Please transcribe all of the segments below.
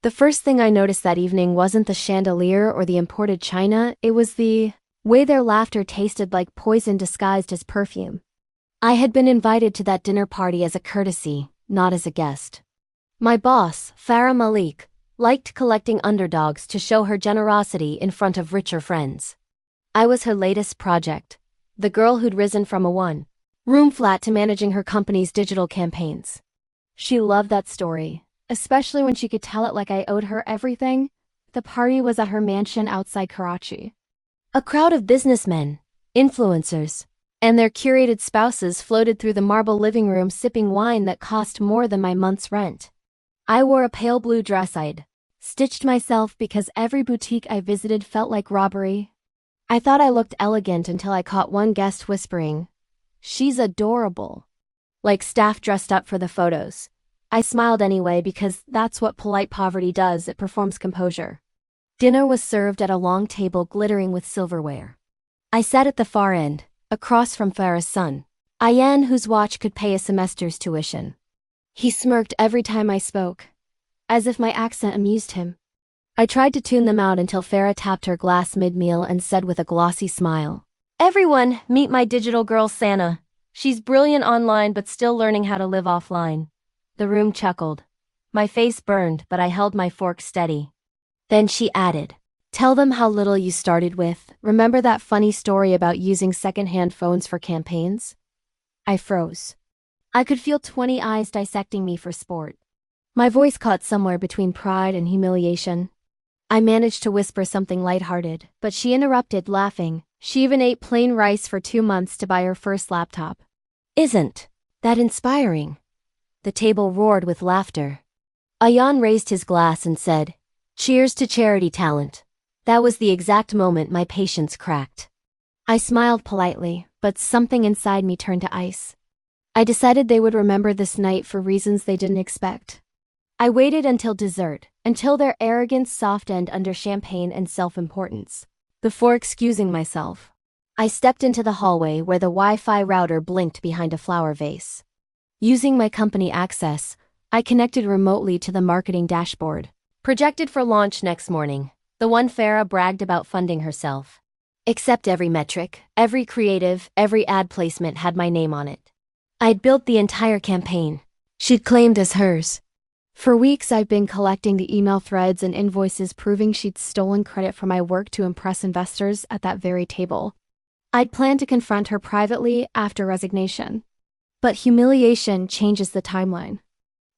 The first thing I noticed that evening wasn't the chandelier or the imported china, it was the way their laughter tasted like poison disguised as perfume. I had been invited to that dinner party as a courtesy, not as a guest. My boss, Farah Malik, liked collecting underdogs to show her generosity in front of richer friends. I was her latest project, the girl who'd risen from a one-room flat to managing her company's digital campaigns. She loved that story, especially when she could tell it like I owed her everything. The party was at her mansion outside Karachi. A crowd of businessmen, influencers, and their curated spouses floated through the marble living room sipping wine that cost more than my month's rent. I wore a pale blue dress I'd stitched myself because every boutique I visited felt like robbery. I thought I looked elegant until I caught one guest whispering, "She's adorable." Like staff dressed up for the photos. I smiled anyway because that's what polite poverty does, it performs composure. Dinner was served at a long table glittering with silverware. I sat at the far end, across from Farah's son, Ayan, whose watch could pay a semester's tuition. He smirked every time I spoke, as if my accent amused him. I tried to tune them out until Farah tapped her glass mid-meal and said with a glossy smile, "Everyone, meet my digital girl Sana. She's brilliant online but still learning how to live offline." The room chuckled. My face burned, but I held my fork steady. Then she added, "Tell them how little you started with. Remember that funny story about using second-hand phones for campaigns?" I froze. I could feel 20 eyes dissecting me for sport. My voice caught somewhere between pride and humiliation. I managed to whisper something lighthearted, but she interrupted, laughing. She even ate plain rice for 2 months to buy her first laptop. Isn't that inspiring? The table roared with laughter. Ayan raised his glass and said, "Cheers to charity talent." That was the exact moment my patience cracked. I smiled politely, but something inside me turned to ice. I decided they would remember this night for reasons they didn't expect. I waited until dessert, until their arrogance softened under champagne and self-importance. Before excusing myself, I stepped into the hallway where the Wi-Fi router blinked behind a flower vase. Using my company access, I connected remotely to the marketing dashboard, projected for launch next morning, the one Farah bragged about funding herself. Except every metric, every creative, every ad placement had my name on it. I'd built the entire campaign. She'd claimed as hers. For weeks I'd been collecting the email threads and invoices proving she'd stolen credit for my work to impress investors at that very table. I'd planned to confront her privately after resignation. But humiliation changes the timeline.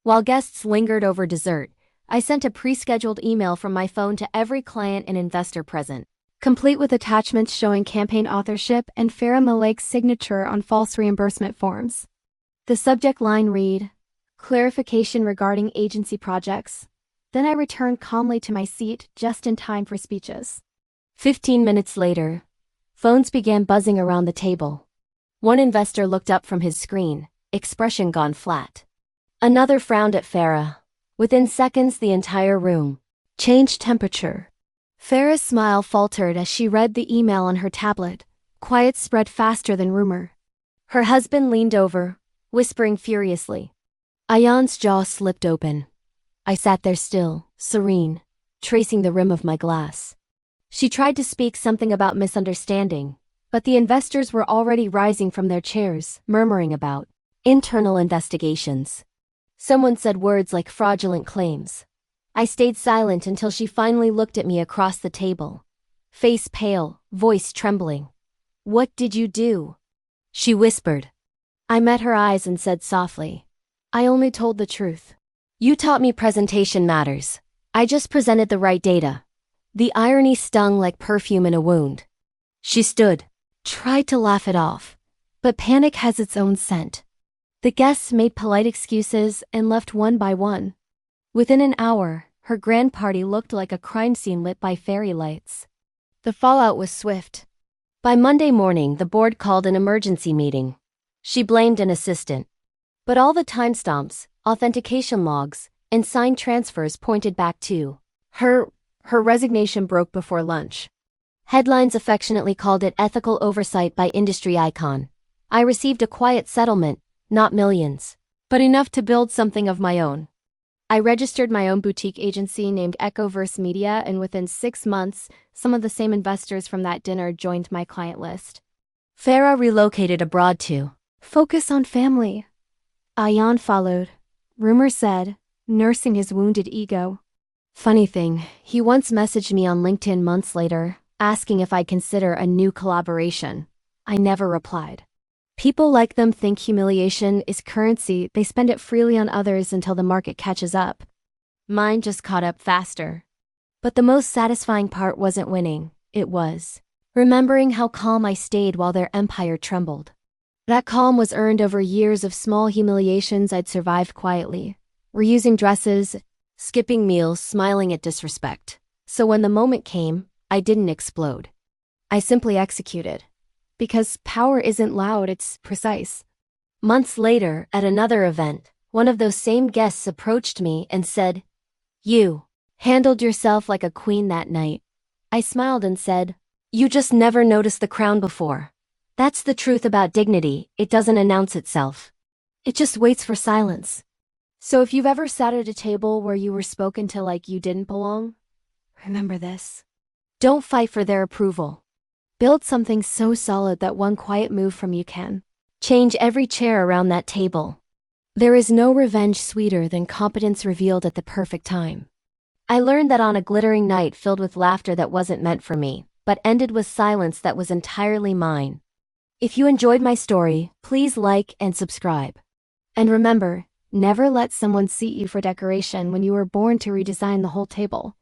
While guests lingered over dessert, I sent a pre-scheduled email from my phone to every client and investor present, complete with attachments showing campaign authorship and Farah Malik's signature on false reimbursement forms. The subject line read, "Clarification regarding agency projects." Then I returned calmly to my seat, just in time for speeches. 15 minutes later, phones began buzzing around the table. One investor looked up from his screen, expression gone flat. Another frowned at Farah. Within seconds, the entire room changed temperature. Farah's smile faltered as she read the email on her tablet. Quiet spread faster than rumor. Her husband leaned over, whispering furiously. Ayan's jaw slipped open. I sat there still, serene, tracing the rim of my glass. She tried to speak something about misunderstanding, but the investors were already rising from their chairs, murmuring about internal investigations. Someone said words like fraudulent claims. I stayed silent until she finally looked at me across the table. Face pale, voice trembling. "What did you do?" she whispered. I met her eyes and said softly, "I only told the truth. You taught me presentation matters. I just presented the right data." The irony stung like perfume in a wound. She stood, tried to laugh it off, but panic has its own scent. The guests made polite excuses and left one by one. Within an hour, her grand party looked like a crime scene lit by fairy lights. The fallout was swift. By Monday morning, the board called an emergency meeting. She blamed an assistant. But all the timestamps, authentication logs, and signed transfers pointed back to her resignation broke before lunch. Headlines affectionately called it ethical oversight by industry icon. I received a quiet settlement, not millions, but enough to build something of my own. I registered my own boutique agency named Echoverse Media, and within 6 months, some of the same investors from that dinner joined my client list. Farah relocated abroad to focus on family. Ayan followed. Rumor said, nursing his wounded ego. Funny thing, he once messaged me on LinkedIn months later, asking if I'd consider a new collaboration. I never replied. People like them think humiliation is currency. They spend it freely on others until the market catches up. Mine just caught up faster. But the most satisfying part wasn't winning, it was remembering how calm I stayed while their empire trembled. That calm was earned over years of small humiliations I'd survived quietly. Reusing dresses, skipping meals, smiling at disrespect. So when the moment came, I didn't explode. I simply executed. Because power isn't loud, it's precise. Months later, at another event, one of those same guests approached me and said, "You handled yourself like a queen that night." I smiled and said, "You just never noticed the crown before. That's the truth about dignity, it doesn't announce itself. It just waits for silence." So if you've ever sat at a table where you were spoken to like you didn't belong, remember this. Don't fight for their approval. Build something so solid that one quiet move from you can change every chair around that table. There is no revenge sweeter than competence revealed at the perfect time. I learned that on a glittering night filled with laughter that wasn't meant for me, but ended with silence that was entirely mine. If you enjoyed my story, please like and subscribe. And remember, never let someone seat you for decoration when you were born to redesign the whole table.